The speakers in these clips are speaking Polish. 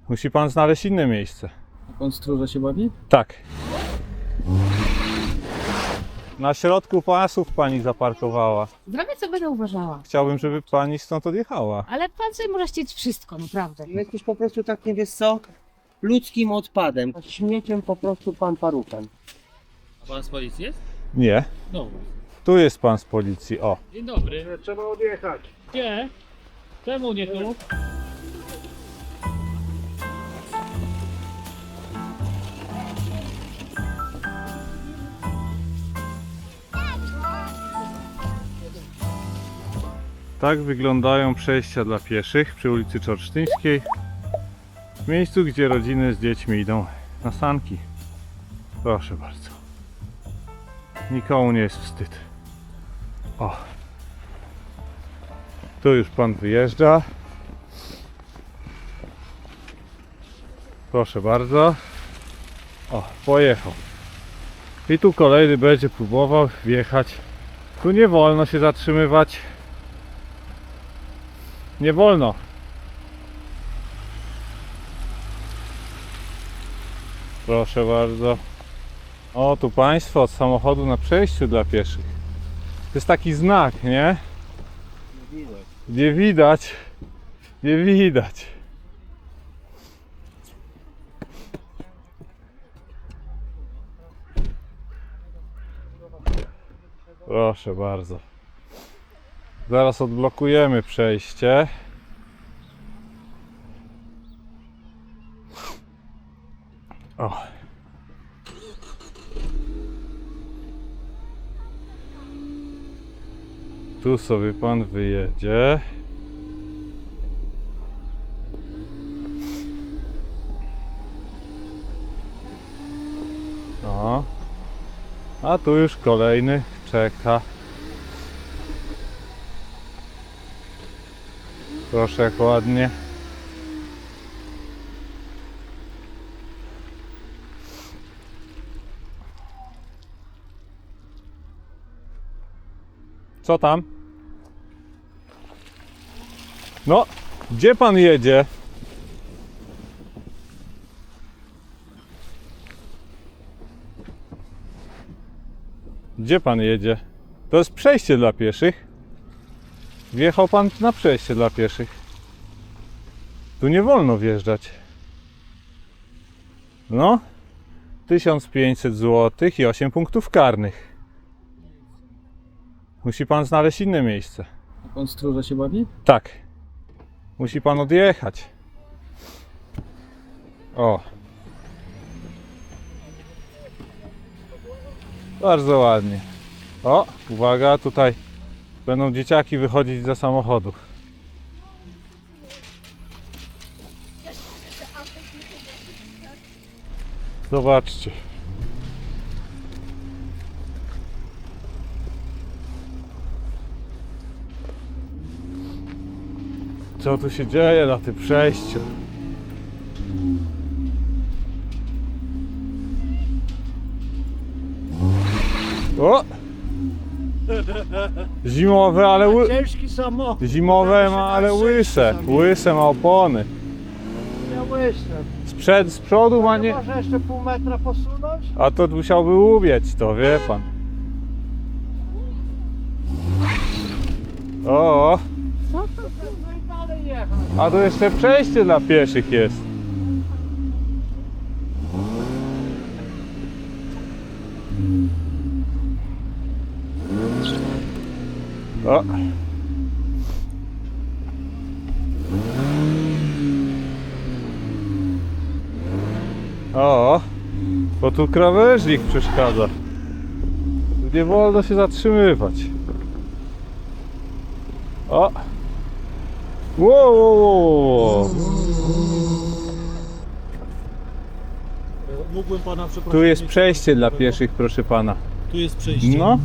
Musi pan znaleźć inne miejsce. Pan stróża się bawi? Tak. Na środku pasów pani zaparkowała. Zrobię, co będę uważała. Chciałbym, żeby pani stąd odjechała. Ale pan sobie może chcieć wszystko, naprawdę. Jesteś po prostu takim, wiesz co, ludzkim odpadem. Śmieciem po prostu pan paruchem. A pan z policji jest? Nie. No. Tu jest pan z policji, o. Dzień dobry. Trzeba odjechać. Gdzie? Czemu nie tu? Tak wyglądają przejścia dla pieszych przy ulicy Czorsztyńskiej. W miejscu, gdzie rodziny z dziećmi idą na sanki. Proszę bardzo. Nikomu nie jest wstyd. O. Tu już pan wyjeżdża. Proszę bardzo. O, pojechał. I tu kolejny będzie próbował wjechać. Tu nie wolno się zatrzymywać. Nie wolno. Proszę bardzo. O, tu państwo od samochodu na przejściu dla pieszych. To jest taki znak, nie? Nie widać. Nie widać. Proszę bardzo. Zaraz odblokujemy przejście. O. Tu sobie pan wyjedzie. O. A tu już kolejny czeka. Proszę, jak ładnie. Co tam? No, gdzie pan jedzie? Gdzie pan jedzie? To jest przejście dla pieszych. Wjechał pan na przejście dla pieszych. Tu nie wolno wjeżdżać. No, 1500 zł i 8 punktów karnych. Musi pan znaleźć inne miejsce. A pan stróża się bawi? Tak. Musi pan odjechać. O. Bardzo ładnie. O, uwaga, tutaj będą dzieciaki wychodzić ze samochodu. Zobaczcie. Co tu się dzieje na tym przejściu? O! Zimowe, ale Ciężki samochód. zimowe ma, ale łyse. Łyse ma opony. Ja łyżę. Z przodu ma nie... Może jeszcze pół metra posunąć? A to musiałby ubiec to, wie pan. O! Co to? No i dalej jechać. A tu jeszcze przejście dla pieszych jest. O. O, bo tu krawężnik przeszkadza. Tu nie wolno się zatrzymywać. O! Wow, wow, wow. Mógłbym pana przeprosić. Tu jest przejście dla pieszych, proszę pana. Tu jest przejście. No,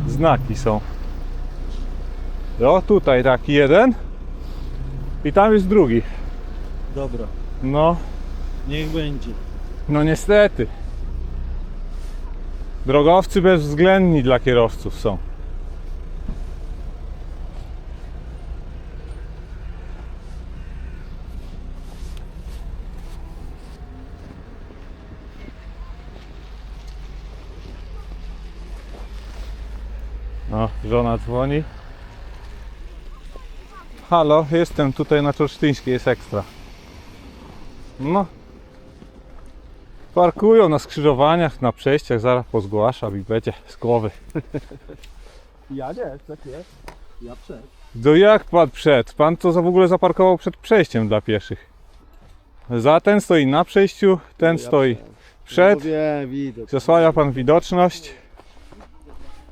znaki są. O, tutaj taki jeden. I tam jest drugi. Dobra, No, niech będzie. no niestety. Drogowcy bezwzględni dla kierowców są. No, żona dzwoni. Halo, jestem tutaj na Czorsztyńskiej, jest ekstra. No. Parkują na skrzyżowaniach, na przejściach, zaraz pozgłaszam i będzie z głowy. Ja nie, tak jest. Ja przed. No jak pan przed? Pan to w ogóle zaparkował przed przejściem dla pieszych. Ten stoi na przejściu, ten stoi przed. Wiem, widzę. Zasłania pan widoczność.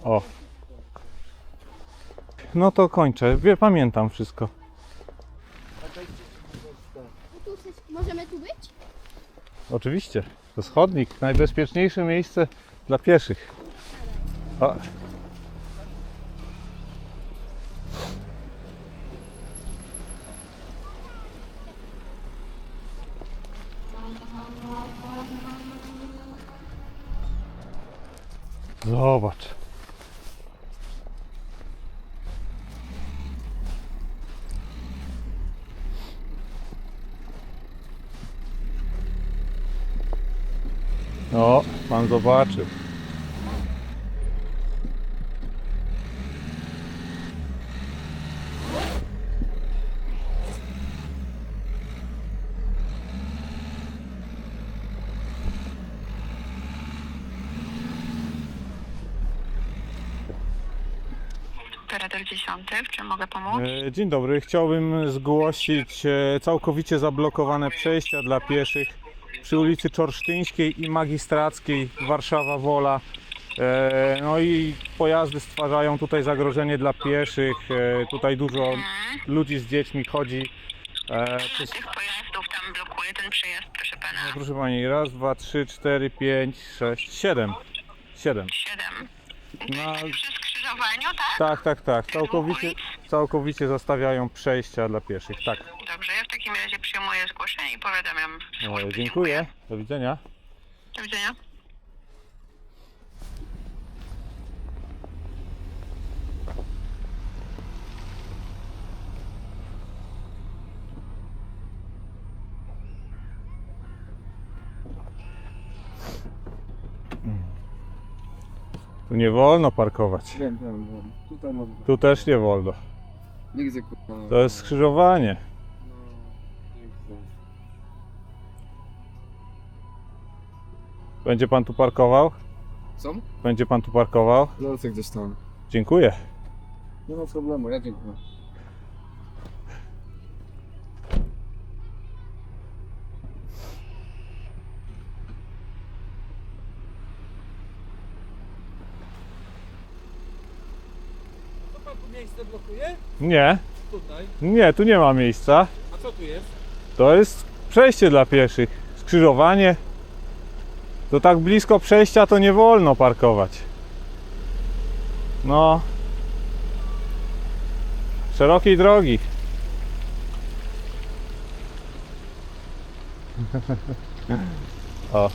O. No to kończę. Pamiętam wszystko. Możemy tu być? Oczywiście. To jest chodnik. Najbezpieczniejsze miejsce dla pieszych. O. Zobacz. O, pan zobaczył. Operator 10, w czym mogę pomóc? Dzień dobry, chciałbym zgłosić całkowicie zablokowane przejścia dla pieszych przy ulicy Czorsztyńskiej i Magistrackiej, Warszawa-Wola. No i pojazdy stwarzają tutaj zagrożenie dla pieszych, tutaj dużo ludzi z dziećmi chodzi. Tych pojazdów tam blokuje ten przejazd, proszę pana. Proszę pani, raz, dwa, trzy, cztery, pięć, sześć, siedem. 7. No, Przy skrzyżowaniu, tak? tak. Całkowicie zastawiają przejścia dla pieszych, tak. Dobrze, ja w takim razie przyjmuję zgłoszenie i powiadamiam służby. Dziękuję, do widzenia. Do widzenia. Tu nie wolno parkować. Wiem. Tutaj może. Tu też nie wolno. Nigdy kurwa. To jest skrzyżowanie. Będzie pan tu parkował? Co? Będzie pan tu parkował? Lecę gdzieś tam. Dziękuję. Nie ma problemu, ja dziękuję. To pan tu miejsce blokuje? Nie, Tutaj. nie, tu nie ma miejsca. A co tu jest? To jest przejście dla pieszych. Skrzyżowanie. To tak blisko przejścia to nie wolno parkować. No. Szerokiej drogi. O,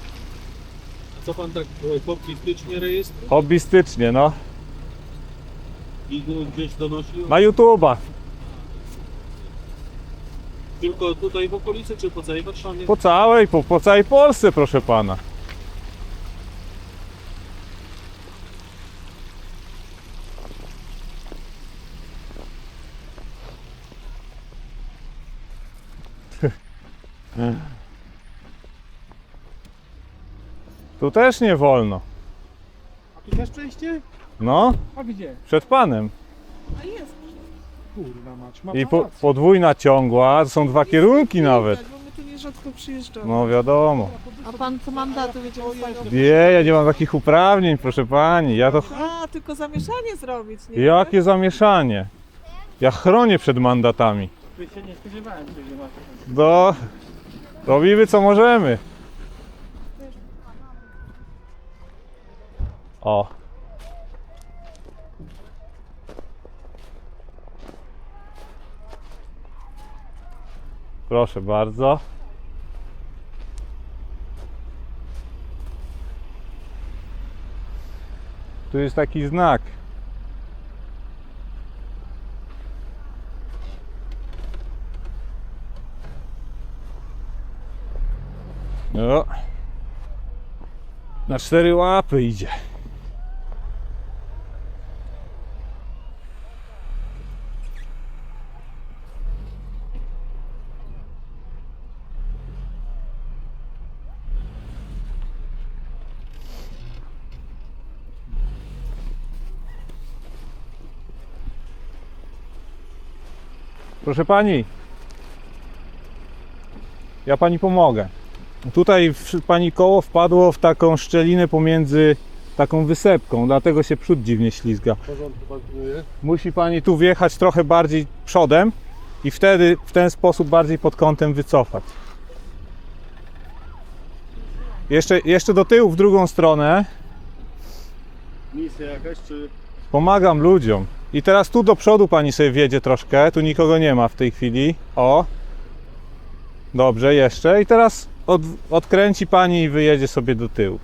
A co pan tak hobbystycznie rejestruje? hobbystycznie, no. I gdzieś donosił? Na YouTube'a. Tylko tutaj w okolicy, czy po całej Warszawie? Po całej Polsce, proszę pana. Tu też nie wolno. A tu też przejście? No, A gdzie? przed panem. A jest. Kurwa mać, ma I pan rację. podwójna ciągła, to są dwa kierunki nawet. Bo my tu nierzadko przyjeżdżamy. No wiadomo. A pan co mandatu wiedział z Nie, ja nie mam takich uprawnień, proszę pani. Ja to. A, tylko zamieszanie zrobić, nie? Jakie zamieszanie? Ja chronię przed mandatami. Ja się nie spodziewałem, że nie ma. No, robimy co możemy. O. Proszę bardzo. Tu jest taki znak. No. Na 4 łapy idzie. Proszę pani, ja pani pomogę. Tutaj pani koło wpadło w taką szczelinę pomiędzy taką wysepką, dlatego się przód dziwnie ślizga. W porządku, pan pilnuje? Musi pani tu wjechać trochę bardziej przodem i wtedy w ten sposób bardziej pod kątem wycofać. Jeszcze do tyłu w drugą stronę. Misja jakaś, czy... Pomagam ludziom. I teraz tu do przodu pani sobie wjedzie troszkę. Tu nikogo nie ma w tej chwili. O. Dobrze, jeszcze. I teraz odkręci pani i wyjedzie sobie do tyłu.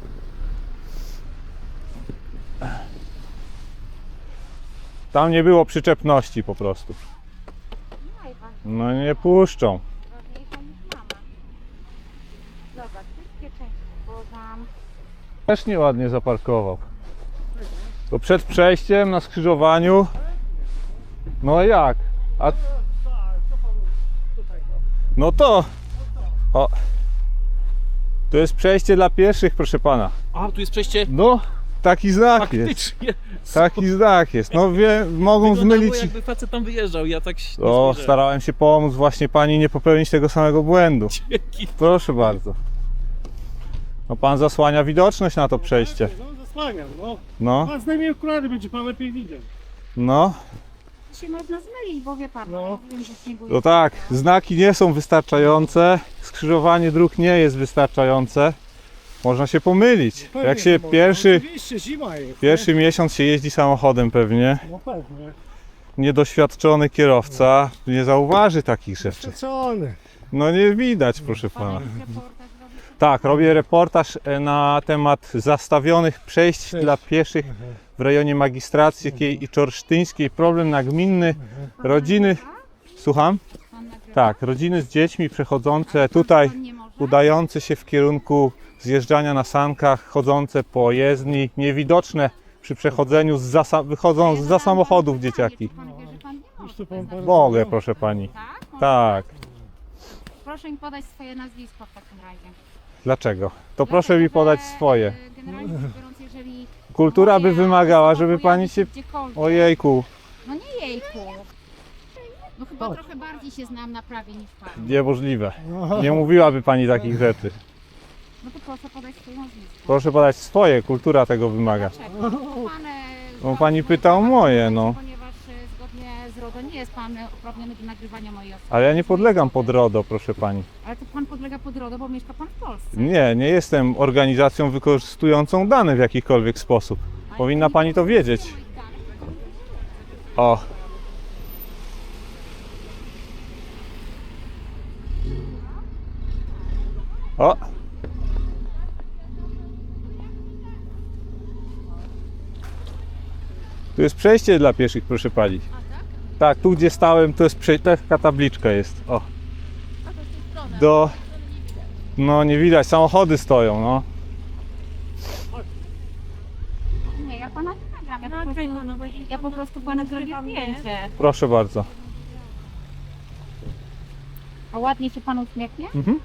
Tam nie było przyczepności po prostu. No nie puszczą. Zobacz, wszystkie części pozam. Też nieładnie zaparkował. To przed przejściem na skrzyżowaniu. No jak? A... No to. O. To jest przejście dla pieszych, proszę pana. A, tu jest przejście No, taki znak jest. faktycznie. Taki znak jest. No mogą Wyglądało, zmylić. jakby facet tam wyjeżdżał, ja tak się O, nie zbliżę. starałem się pomóc właśnie pani nie popełnić tego samego błędu. Dzięki. Proszę bardzo. No pan zasłania widoczność na to przejście. No, zasłaniam, no. No, Pan zdejmie okulary, będzie pan lepiej widział. no. Się można zmylić, bo wie pan, No. wiem, że śniegu No tak, znaki nie są wystarczające, skrzyżowanie dróg nie jest wystarczające. Można się pomylić. Jak się Oczywiście, zima jest. pierwszy miesiąc się jeździ samochodem pewnie, No pewnie. niedoświadczony kierowca nie zauważy takich rzeczy. Przecony. No nie widać, proszę pana. Tak, robię reportaż na temat zastawionych przejść dla pieszych w rejonie Magistrackiej i Czorsztyńskiej. Problem nagminny. Rodziny... Słucham? Tak, rodziny z dziećmi przechodzące tutaj, udające się w kierunku zjeżdżania na sankach, chodzące po jezdni, niewidoczne przy przechodzeniu, wychodzą za samochodów dzieciaki. Mogę, proszę pani. Tak. Proszę mi podać swoje nazwisko w takim razie. Dlaczego? To proszę mi podać swoje. Generalnie rzecz biorąc, jeżeli Kultura by wymagała, żeby pojawi pani się... gdziekolwiek- Ojejku, No nie jejku. No chyba trochę bardziej się znam na prawie niż pan. niemożliwe. Nie mówiłaby pani takich rzeczy. No to proszę podać swoje nazwisko. Proszę podać swoje, kultura tego wymaga. Dlaczego? Bo pan, No pani pyta o moje, no. Ponieważ zgodnie z RODO nie jest pan uprawniony do nagrywania mojej osoby. Ale ja nie podlegam pod RODO, proszę pani. Ale to pan podlega pod RODO, bo mieszka pan w Polsce. Nie jestem organizacją wykorzystującą dane w jakikolwiek sposób. Powinna pani to wiedzieć. O. O. Tu jest przejście dla pieszych, proszę pani. Tak, tu gdzie stałem, to jest taka tabliczka jest. O. Do... No nie widać, samochody stoją, no. Nie, ja pana nie nagram. Ja po prostu pana zrobię zdjęcie. Proszę bardzo. A ładnie się pan uśmiechnie? Mhm.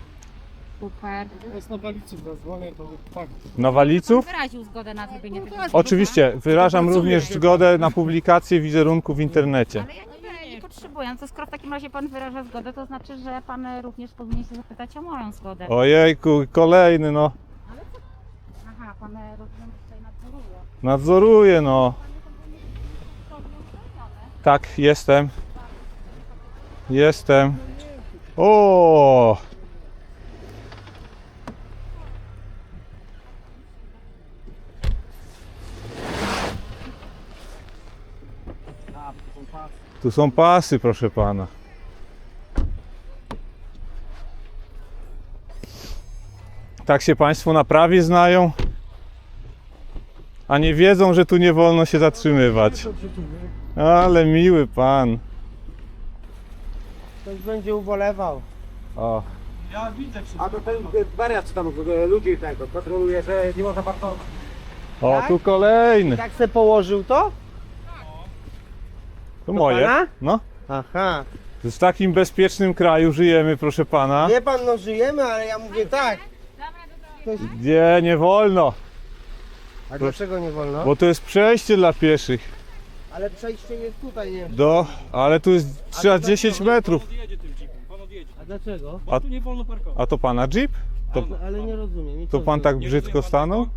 Super. To jest na walicy, zadzwonię, to tak. Na waliców? Wyraził zgodę na zrobienie tego. Oczywiście, wyrażam również zgodę na publikację wizerunku w internecie. Ale ja nie potrzebuję. To skoro w takim razie pan wyraża zgodę, to znaczy, że pan również powinien się zapytać o moją zgodę. Ojejku, kolejny, no. Aha, pan rozumiem, że tutaj nadzoruje. Nadzoruję, no. Tak, jestem. Jestem. O! Tu są pasy, proszę pana. Tak się państwo na prawie znają, a nie wiedzą, że tu nie wolno się zatrzymywać. Ale miły pan. Ktoś będzie ubolewał. O. Ja widzę wszystko. A to ten wariat, co tam ludzi tego kontroluje, że nie można parkować. O, Tak? tu kolejny. Jak se położył to? To moje. pana? No. Aha. W takim bezpiecznym kraju żyjemy, proszę pana. Nie pan, no żyjemy, ale ja mówię tak. Nie wolno. A dlaczego nie wolno? Bo to jest przejście dla pieszych. Ale przejście jest tutaj, nie? Ale tu jest trzeba 10 metrów. Pan odjedzie tym jeepem, pan odjedzie. A dlaczego? Bo tu nie wolno parkować. A to pana jeep? Ale nie rozumiem. I To co pan w tak Nie brzydko rozumie pan stanął?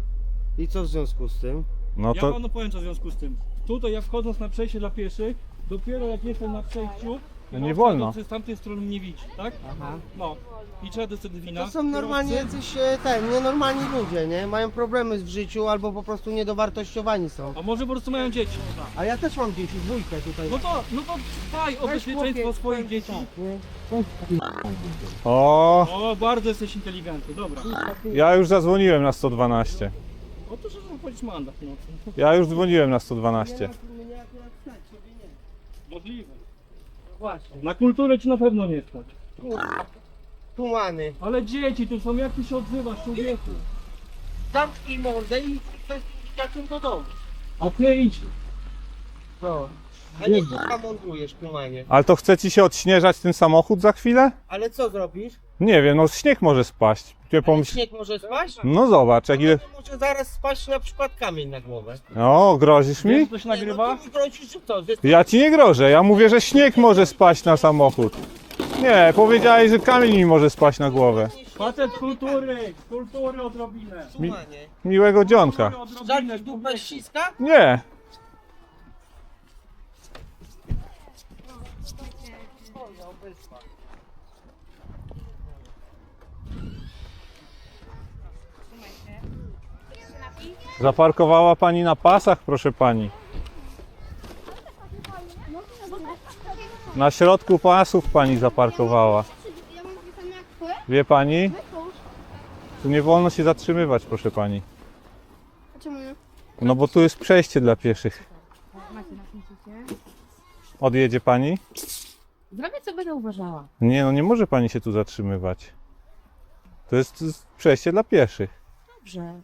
I co w związku z tym? No Ja to panu powiem co w związku z tym. Tutaj ja wchodząc na przejście dla pieszych, dopiero jak jestem na przejściu, No nie wolno. Z tamtej strony mnie widzi, tak? Aha. No. I trzeba wtedy wina. To są normalnie jacyś nienormalni ludzie, nie? Mają problemy w życiu albo po prostu niedowartościowani są. A może po prostu mają dzieci. A ja też mam dzieci, dwójkę tutaj. No to dbaj o bezpieczeństwo swoich dzieci. O, O, bardzo jesteś inteligentny, dobra. ja już zadzwoniłem na 112. Otóż, że wchodzić mandat, no. Ja już dzwoniłem na 112. Możliwe. Właśnie. Na kulturę ci na pewno nie stać. Tumany. Ale dzieci tu są, jak ty się odzywasz, człowieku? Zamknij mordę i kwestii dzieciakiem do domu. A ty idź. No. A nie mądrujesz, tumanie. Ale to chce ci się odśnieżać ten samochód za chwilę? Ale co zrobisz? Nie wiem, no śnieg może spaść. Ty pomyśl... Śnieg może spaść? No zobacz, jak ile... Może zaraz spaść na przykład kamień na głowę. O, grozisz mi? Wiesz, to się nagrywa? No, ty mi grozisz, że co? Że Ja ci nie grożę, ja mówię, że śnieg może spaść na samochód. Nie, powiedziałeś, że kamień mi może spaść na głowę. Facet kultury odrobinę. tumanie. Miłego dzionka. Żarty dupę ściska? Nie. Zaparkowała pani na pasach, proszę pani. Na środku pasów pani zaparkowała. Ja mam takie same jak twoje? Wie pani? Wytwórz. Tu nie wolno się zatrzymywać, proszę pani. A czemu nie? No bo tu jest przejście dla pieszych. Odjedzie pani? Zrobię co będę uważała. Nie, no nie może pani się tu zatrzymywać. To jest przejście dla pieszych. Dobrze.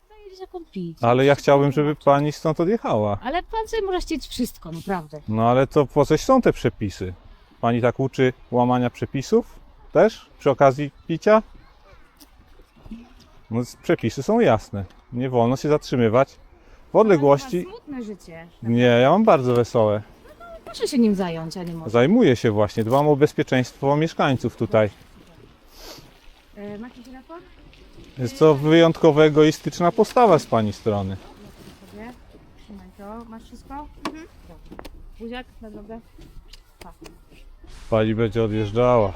Zajedzie za kąpić. Ale ja chciałbym, żeby pani stąd odjechała. Ale pan sobie może chcieć wszystko, naprawdę. No ale to po coś są te przepisy? Pani tak uczy łamania przepisów? Też? Przy okazji picia? No przepisy są jasne. Nie wolno się zatrzymywać w odległości... Ma smutne życie. Nie, ja mam bardzo wesołe. Proszę się nim zająć, a nie może. Zajmuję się właśnie, dbam o bezpieczeństwo mieszkańców tutaj. Macie telefon? Jest to wyjątkowo egoistyczna postawa z pani strony. Sobie. Trzymaj to. Masz wszystko? Mhm. Buziak na drogę. Pani będzie odjeżdżała.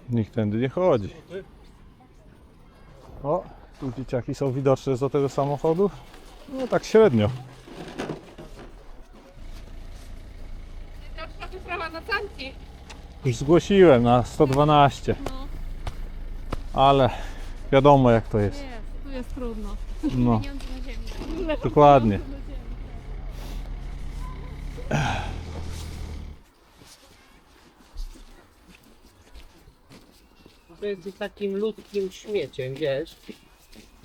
Nikt tędy nie chodzi. O, tu dzieciaki są widoczne z tego samochodu. No tak średnio. Już zgłosiłem na 112. Ale wiadomo jak to jest. Tu jest trudno. No, dokładnie. To jest takim ludzkim śmieciem, wiesz?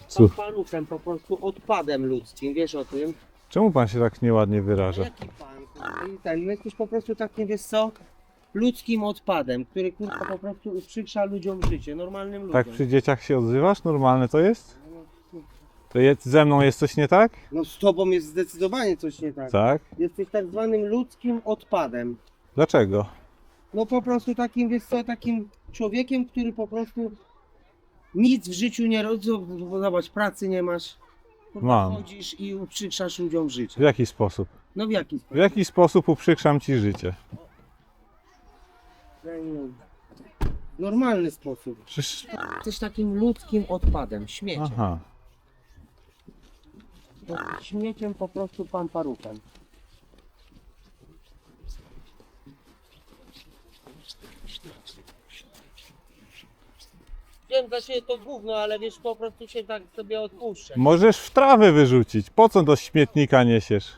Słuch. Paruchem, po prostu odpadem ludzkim, wiesz o tym? Czemu pan się tak nieładnie wyraża? Jaki pan? I ten, no jesteś po prostu takim, wiesz co? Ludzkim odpadem, który kurwa po prostu uprzykrza ludziom życie, normalnym ludziom. Tak przy dzieciach się odzywasz? Normalne to jest? To ze mną jest coś nie tak? No z tobą jest zdecydowanie coś nie tak. Tak. Jesteś tak zwanym ludzkim odpadem. Dlaczego? No po prostu takim, wiesz co, takim człowiekiem, który po prostu nic w życiu nie robi, zobacz, pracy nie masz. Kurwa, Mam. chodzisz i uprzykrzasz ludziom W życie. jaki sposób? No w jaki W sposób? jaki sposób uprzykrzam ci życie? Normalny sposób. Przecież... Jesteś takim ludzkim odpadem, śmieciem. Aha. Śmieciem po prostu pan paruchem. Wiem, dla ciebie to gówno, ale wiesz, po prostu się tak sobie odpuszczę. Możesz w trawę wyrzucić. Po co do śmietnika niesiesz?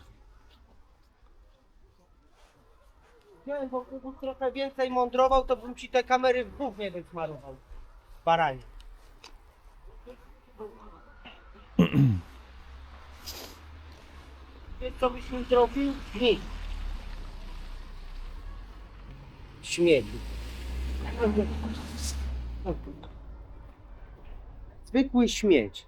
Gdybym po prostu trochę więcej mądrował, to bym ci te kamery w gównie wysmarował. Baranie. Wiesz co byś mi zrobił? Nic. Śmieć. Zwykły śmieć.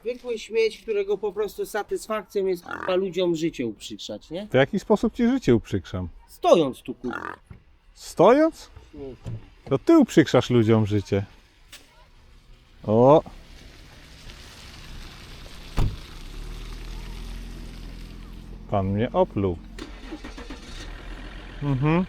Zwykły śmieć, którego po prostu satysfakcją jest kurwa, ludziom życie uprzykrzać, nie? W jaki sposób ci życie uprzykrzam? Stojąc tu kurwa. Stojąc? To ty uprzykrzasz ludziom życie. O! Pan mnie opluł. Mhm.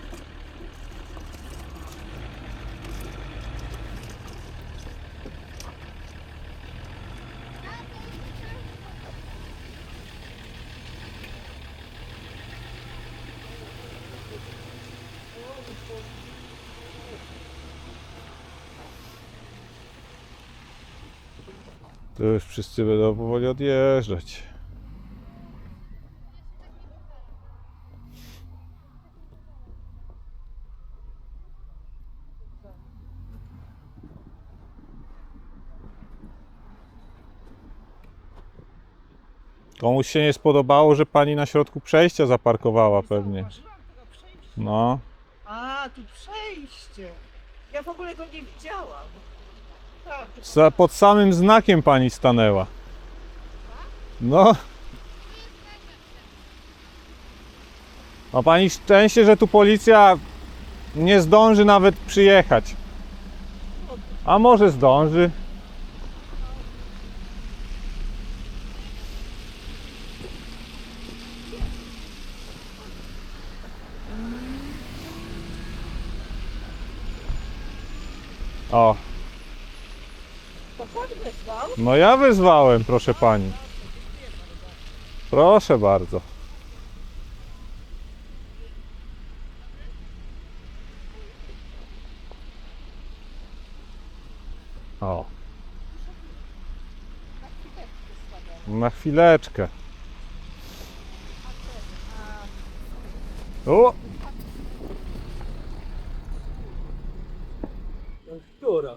To już wszyscy będą powoli odjeżdżać. Komuś się nie spodobało, że pani na środku przejścia zaparkowała pewnie. No. A, tu przejście. Ja w ogóle go nie widziałam. Tak. Pod samym znakiem pani stanęła. No. Ma pani szczęście, że tu policja nie zdąży nawet przyjechać. A może zdąży? O. To pan wysłał? No ja wyzwałem, proszę pani. Proszę bardzo. O. Na chwileczkę. O! Która?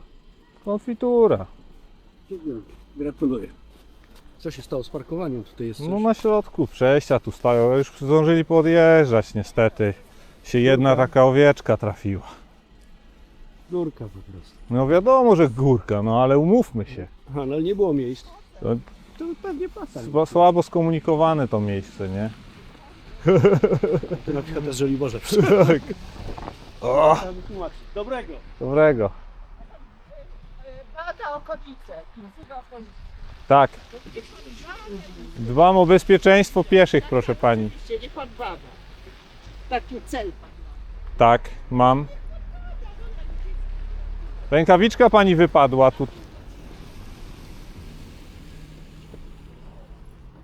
Konfitura. Gratuluję. Co się stało z parkowaniem? Tutaj jest coś? No na środku przejścia tu stoją. Już zdążyli podjeżdżać niestety. Się jedna taka owieczka trafiła. Górka po prostu. No wiadomo, że górka, no ale umówmy się. Aha, no ale nie było miejsc. To To pewnie pasa. słabo skomunikowane to miejsce, nie? To na przykład jest Żoliborze. Tak. O, Dobrego. dobrego. Bada okolice. Tak. Dbam o bezpieczeństwo pieszych, proszę pani. Nie pan bada. Taki cel. Tak, mam. Rękawiczka pani wypadła tu.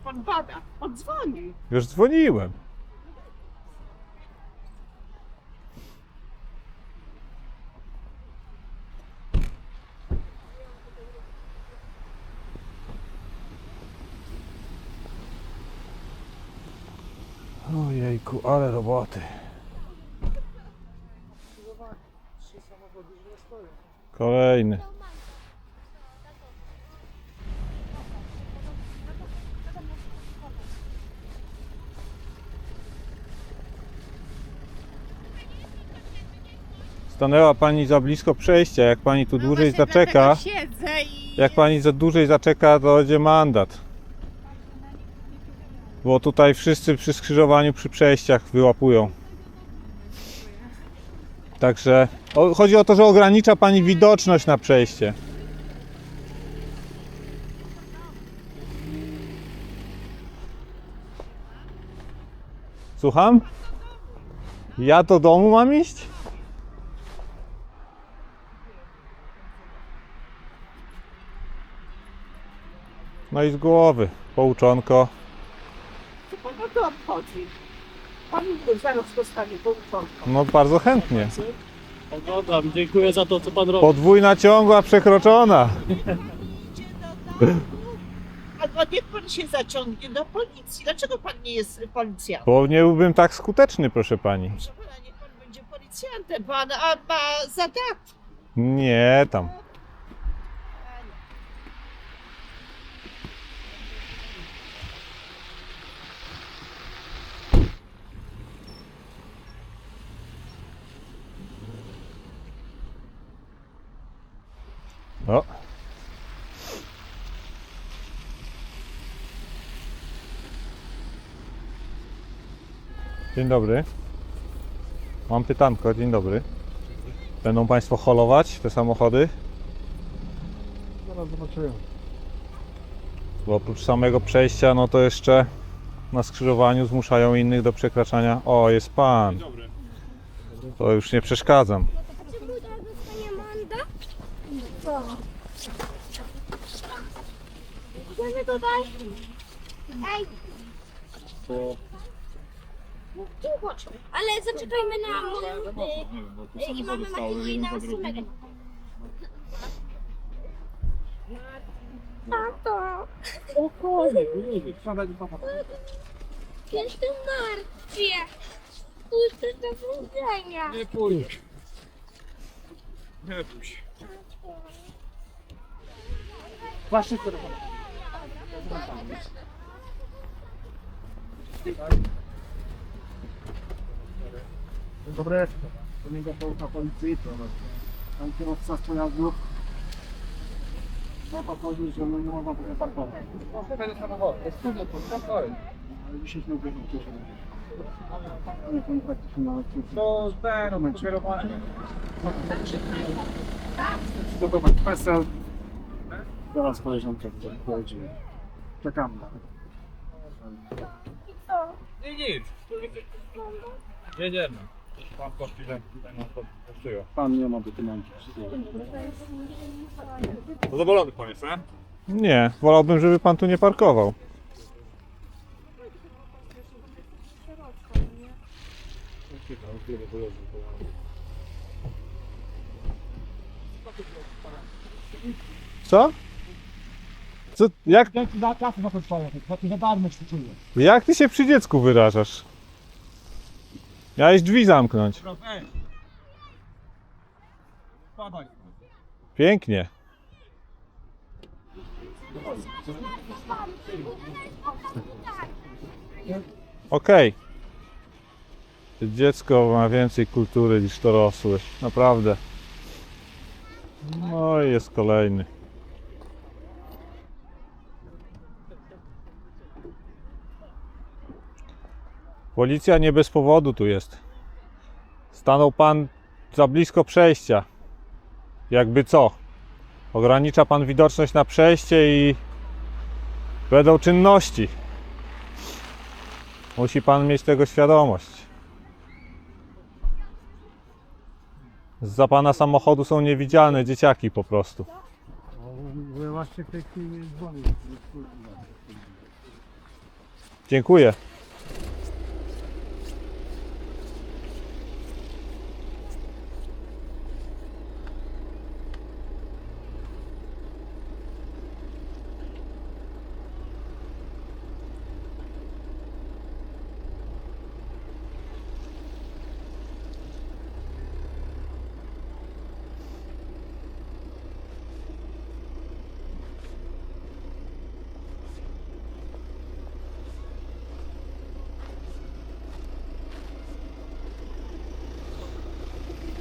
Pan bada. On dzwoni. Już dzwoniłem. Ojejku, ale roboty. Kolejny. Stanęła pani za blisko przejścia. Jak pani tu dłużej zaczeka, Siedzę i... jak pani za dłużej zaczeka, to będzie mandat. Bo tutaj wszyscy przy skrzyżowaniu, przy przejściach wyłapują. Także chodzi o to, że ogranicza pani widoczność na przejście. Słucham? Ja do domu mam iść? No i z głowy, pouczonko. Co pana to obchodzi? Pan zaraz dostanie pouczonką. No bardzo chętnie. Oglądam, dziękuję za to, co pan robi. Podwójna ciągła przekroczona. A niech pan się zaciągnie do policji. Dlaczego pan nie jest policjantem? Bo nie byłbym tak skuteczny, proszę pani. Proszę pana, niech pan będzie policjantem. Pan a ma zadatki. Nie, tam. O. Dzień dobry. Mam pytanko, dzień dobry. Będą Państwo holować te samochody? Zaraz zobaczyłem. Bo oprócz samego przejścia, no to jeszcze na skrzyżowaniu zmuszają innych do przekraczania. O, jest Pan. To już nie przeszkadzam. Czy buda dostanie mandat? Co? Idziemy tutaj. Ej. Tu chodźmy. Ale zaczekajmy na młody. I mamy Matyldę i na Sumegę. Tato. Ja się martwię. Puszczę do włączenia. Nie pójdź. Nie pójdź. Właśnie to Dzień dobry. Komenda Połka Policji. Tam kierowca pojazdu. No to chodzi, że no nie można tutaj parkować. Ale dzisiaj nie ubiegł się. Nie wiem, praktycznie nawet To ten, kierowanie. przygotować PESEL. Zaraz koleżanka tutaj pojedzie. Czekam na Nic. Jedziemy. Pan kosztuje. Pan nie ma dokumentów. Zadowolony pan jest, nie? Nie, wolałbym, żeby Pan tu nie parkował. Co? Co? Jak Na kasę na to trwają, za darmo się czuję. Jak ty się przy dziecku wyrażasz? Miałeś drzwi zamknąć. Spadaj. Pięknie. Okej. Dziecko ma więcej kultury niż dorosły. Naprawdę. No i jest kolejny. Policja nie bez powodu tu jest. Stanął pan za blisko przejścia. Jakby co? Ogranicza pan widoczność na przejście i będą czynności. Musi pan mieć tego świadomość. Zza pana samochodu są niewidzialne dzieciaki po prostu. No właśnie w tej chwili dzwonię. Dziękuję.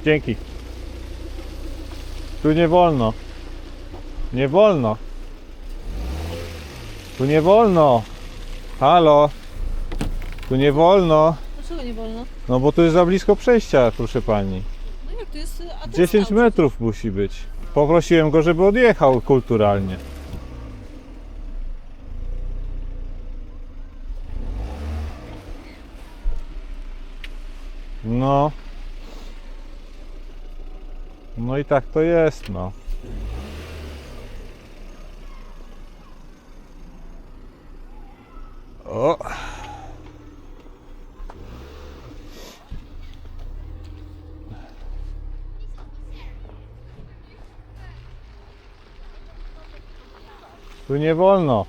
Dzięki. Tu nie wolno. Nie wolno. Tu nie wolno. Halo. Tu nie wolno. Dlaczego nie wolno? No bo tu jest za blisko przejścia, proszę pani. No jak to jest 10 metrów musi być. Poprosiłem go, żeby odjechał kulturalnie. No. No i tak to jest, no. O. Tu nie wolno.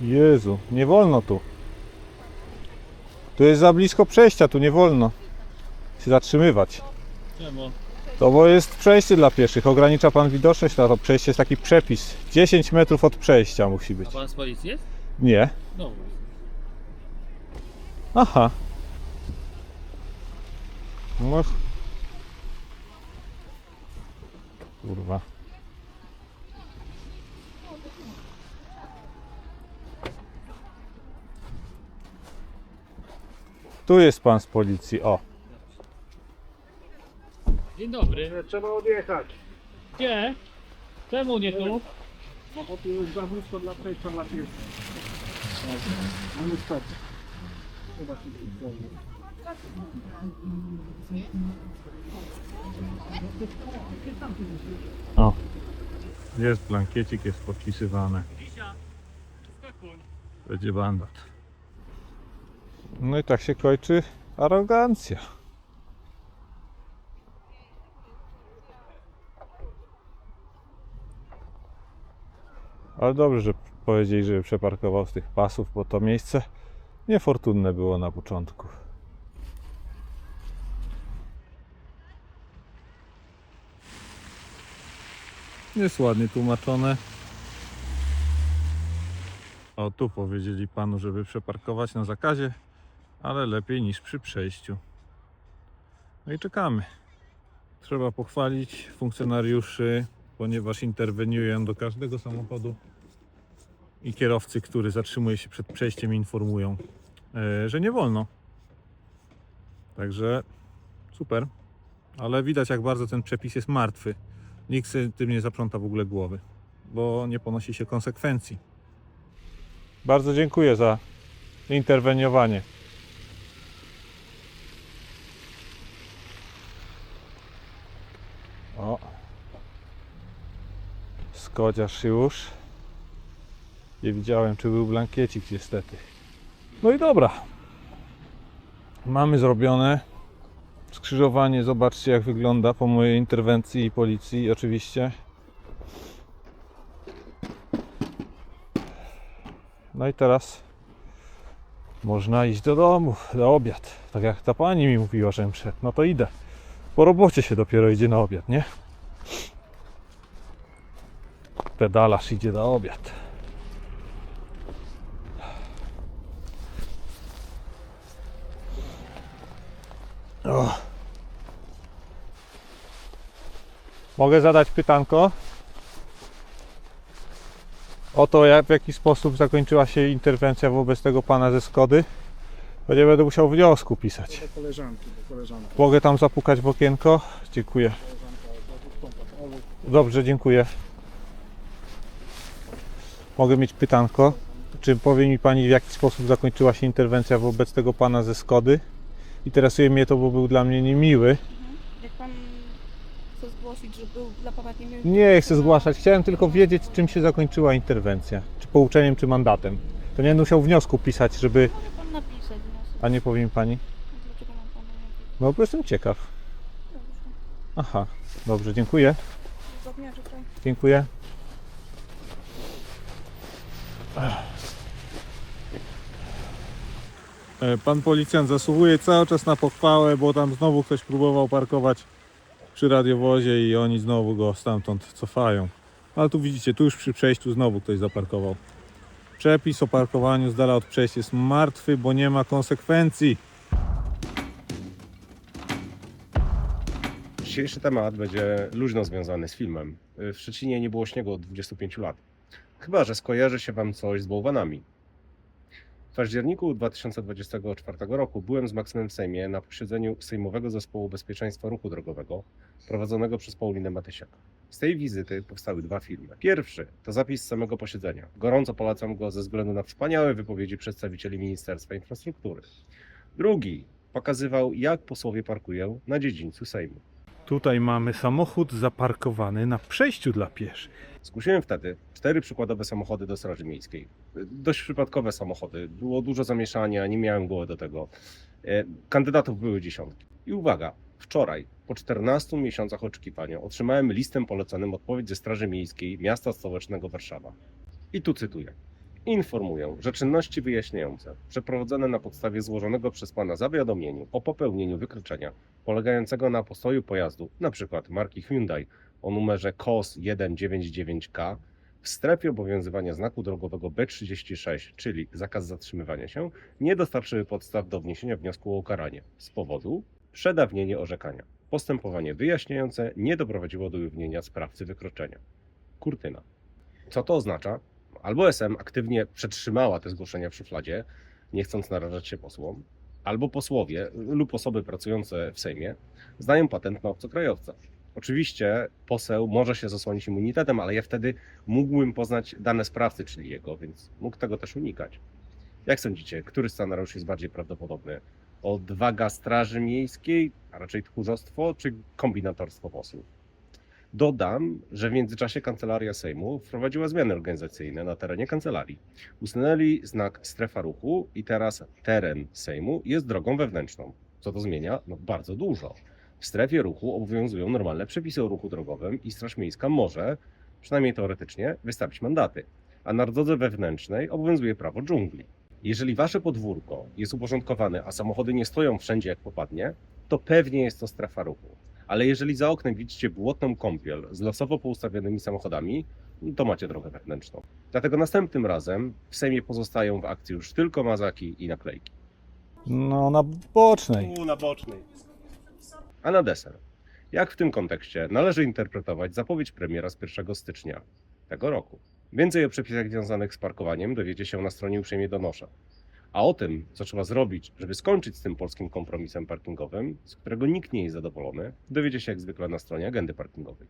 Jezu, nie wolno tu. Tu jest za blisko przejścia, tu nie wolno się zatrzymywać. Czemu? To bo jest przejście dla pieszych. Ogranicza pan widoczność na to przejście. Jest taki przepis. 10 metrów od przejścia musi być. A pan z policji jest? Nie. No. Aha. No. Kurwa. Tu jest pan z policji, o. Dzień dobry. Trzeba odjechać. Gdzie? Czemu nie tu? Bo tu jest za wózko dla przejścia dla pieszych. No niestety. Chyba się zgodzi. O. Jest blankiecik, jest podpisywane. Będzie mandat. No i tak się kończy arogancja. Ale dobrze, że powiedzieli, żeby przeparkował z tych pasów, bo to miejsce niefortunne było na początku. Jest ładnie tłumaczone. O, tu powiedzieli panu, żeby przeparkować na zakazie, ale lepiej niż przy przejściu. No i czekamy. Trzeba pochwalić funkcjonariuszy, ponieważ interweniują do każdego samochodu i kierowcy, który zatrzymuje się przed przejściem, informują, że nie wolno. Także super. Ale widać, jak bardzo ten przepis jest martwy. Nikt sobie tym nie zaprząta w ogóle głowy, bo nie ponosi się konsekwencji. Bardzo dziękuję za interweniowanie. O. Skodziarz już. Nie widziałem, czy był blankiecik, niestety. No i dobra. Mamy zrobione skrzyżowanie. Zobaczcie, jak wygląda po mojej interwencji i policji oczywiście. No i teraz można iść do domu, na obiad. Tak jak ta pani mi mówiła, żebym szedł. No to idę. Po robocie się dopiero idzie na obiad, nie? Pedalarz idzie na obiad. O. Mogę zadać pytanko? O to, w jaki sposób zakończyła się interwencja wobec tego pana ze Skody? Bo nie będę musiał wniosku pisać. Do koleżanki, do koleżanki. Mogę tam zapukać w okienko? Dziękuję. Dobrze, dziękuję. Mogę mieć pytanko? Czy powie mi pani, w jaki sposób zakończyła się interwencja wobec tego pana ze Skody? Interesuje mnie to, bo był dla mnie niemiły. Jak pan chce zgłosić, że był dla pana niemiły? Nie chcę zgłaszać, chciałem tylko wiedzieć, czym się zakończyła interwencja. Czy pouczeniem, czy mandatem. To nie będę musiał wniosku pisać, żeby... Może pan napisać wniosek. A nie powie mi pani? Dlaczego mam panu nie No bo jestem ciekaw. Dobrze. Aha, dobrze, dziękuję. Do dnia życzę. Dziękuję. Pan policjant zasługuje cały czas na pochwałę, bo tam znowu ktoś próbował parkować przy radiowozie i oni znowu go stamtąd cofają. Ale tu widzicie, tu już przy przejściu znowu ktoś zaparkował. Przepis o parkowaniu z dala od przejścia jest martwy, bo nie ma konsekwencji. Dzisiejszy temat będzie luźno związany z filmem. W Szczecinie nie było śniegu od 25 lat. Chyba że skojarzy się Wam coś z bałwanami. W październiku 2024 roku byłem z Maksymem w Sejmie na posiedzeniu Sejmowego Zespołu Bezpieczeństwa Ruchu Drogowego prowadzonego przez Paulinę Matysiak. Z tej wizyty powstały dwa filmy. Pierwszy to zapis z samego posiedzenia. Gorąco polecam go ze względu na wspaniałe wypowiedzi przedstawicieli Ministerstwa Infrastruktury. Drugi pokazywał, jak posłowie parkują na dziedzińcu Sejmu. Tutaj mamy samochód zaparkowany na przejściu dla pieszych. Zgłosiłem wtedy 4 przykładowe samochody do Straży Miejskiej. Dość przypadkowe samochody. Było dużo zamieszania, nie miałem głowy do tego. Kandydatów były dziesiątki. I uwaga, wczoraj, po 14 miesiącach oczekiwania, otrzymałem listem poleconym odpowiedź ze Straży Miejskiej Miasta Stołecznego Warszawa. I tu cytuję. informuję, że czynności wyjaśniające przeprowadzone na podstawie złożonego przez Pana zawiadomieniu o popełnieniu wykroczenia polegającego na postoju pojazdu, np. marki Hyundai o numerze KOS 199K w strefie obowiązywania znaku drogowego B36, czyli zakaz zatrzymywania się, nie dostarczyły podstaw do wniesienia wniosku o ukaranie z powodu przedawnienia orzekania. Postępowanie wyjaśniające nie doprowadziło do ujawnienia sprawcy wykroczenia. Kurtyna. Co to oznacza? Albo SM aktywnie przetrzymała te zgłoszenia w szufladzie, nie chcąc narażać się posłom, albo posłowie lub osoby pracujące w Sejmie znają patent na obcokrajowca. Oczywiście poseł może się zasłonić immunitetem, ale ja wtedy mógłbym poznać dane sprawcy, czyli jego, więc mógł tego też unikać. Jak sądzicie, który scenariusz jest bardziej prawdopodobny? Odwaga Straży Miejskiej, a raczej tchórzostwo, czy kombinatorstwo posłów? Dodam, że w międzyczasie Kancelaria Sejmu wprowadziła zmiany organizacyjne na terenie kancelarii. Usunęli znak strefa ruchu i teraz teren Sejmu jest drogą wewnętrzną. Co to zmienia? No bardzo dużo. W strefie ruchu obowiązują normalne przepisy o ruchu drogowym i Straż Miejska może, przynajmniej teoretycznie, wystawić mandaty. A na drodze wewnętrznej obowiązuje prawo dżungli. Jeżeli wasze podwórko jest uporządkowane, a samochody nie stoją wszędzie jak popadnie, to pewnie jest to strefa ruchu. Ale jeżeli za oknem widzicie błotną kąpiel z losowo poustawionymi samochodami, to macie drogę wewnętrzną. Dlatego następnym razem w Sejmie pozostają w akcji już tylko mazaki i naklejki. No, na bocznej. Na bocznej. A na deser. Jak w tym kontekście należy interpretować zapowiedź premiera z 1 stycznia tego roku? Więcej o przepisach związanych z parkowaniem dowiecie się na stronie Uprzejmie Donoszę. A o tym, co trzeba zrobić, żeby skończyć z tym polskim kompromisem parkingowym, z którego nikt nie jest zadowolony, dowiecie się jak zwykle na stronie Agendy Parkingowej.